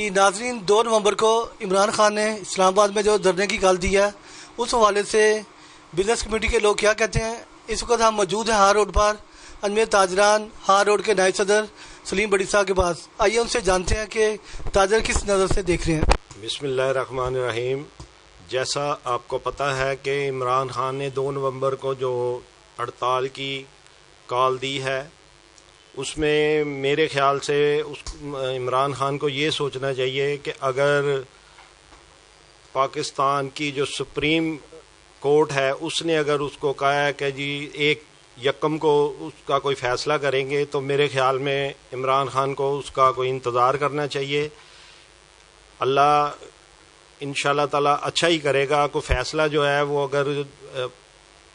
جی ناظرین، 2 نومبر کو عمران خان نے اسلام آباد میں جو دھرنے کی کال دی ہے اس حوالے سے بزنس کمیونٹی کے لوگ کیا کہتے ہیں. اس وقت ہم موجود ہیں ہار روڈ پر انجمیر تاجران ہار روڈ کے نائب صدر سلیم بڑی صاحب کے پاس. آئیے ان سے جانتے ہیں کہ تاجر کس نظر سے دیکھ رہے ہیں. بسم اللہ الرحمن الرحیم. جیسا آپ کو پتہ ہے کہ عمران خان نے 2 نومبر کو جو ہڑتال کی کال دی ہے اس میں میرے خیال سے عمران خان کو یہ سوچنا چاہیے کہ اگر پاکستان کی جو سپریم کورٹ ہے اس نے اگر اس کو کہا ہے کہ جی 1 یکم کو اس کا کوئی فیصلہ کریں گے تو میرے خیال میں عمران خان کو اس کا کوئی انتظار کرنا چاہیے. اللہ انشاءاللہ تعالی اچھا ہی کرے گا. کوئی فیصلہ جو ہے وہ اگر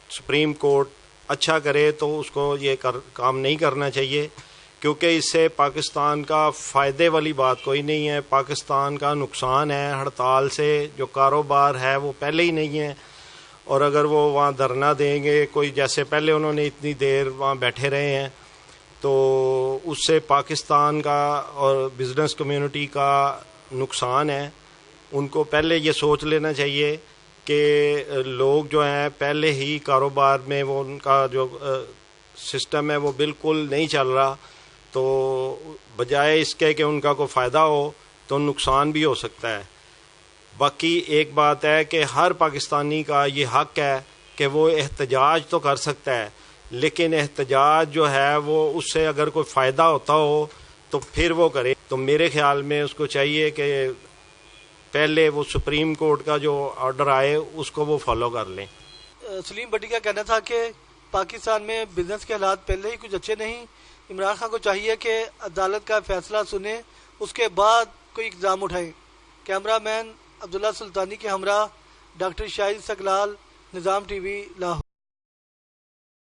سپریم کورٹ اچھا کرے تو اس کو یہ کام نہیں کرنا چاہیے، کیونکہ اس سے پاکستان کا فائدے والی بات کوئی نہیں ہے. پاکستان کا نقصان ہے. ہڑتال سے جو کاروبار ہے وہ پہلے ہی نہیں ہے، اور اگر وہ وہاں دھرنا دیں گے کوئی جیسے پہلے انہوں نے اتنی دیر وہاں بیٹھے رہے ہیں تو اس سے پاکستان کا اور بزنس کمیونٹی کا نقصان ہے. ان کو پہلے یہ سوچ لینا چاہیے کہ لوگ جو ہیں پہلے ہی کاروبار میں وہ ان کا جو سسٹم ہے وہ بالکل نہیں چل رہا، تو بجائے اس کے کہ ان کا کوئی فائدہ ہو تو نقصان بھی ہو سکتا ہے. باقی ایک بات ہے کہ ہر پاکستانی کا یہ حق ہے کہ وہ احتجاج تو کر سکتا ہے، لیکن احتجاج جو ہے وہ اس سے اگر کوئی فائدہ ہوتا ہو تو پھر وہ کرے. تو میرے خیال میں اس کو چاہیے کہ پہلے وہ سپریم کورٹ کا جو آرڈر آئے اس کو وہ فالو کر لیں. سلیم بٹی کا کہنا تھا کہ پاکستان میں بزنس کے حالات پہلے ہی کچھ اچھے نہیں. عمران خان کو چاہیے کہ عدالت کا فیصلہ سنیں اس کے بعد کوئی اقدام اٹھائیں. کیمرہ مین عبداللہ سلطانی کے ہمراہ ڈاکٹر شاہد سگلال، نظام ٹی وی، لاہور.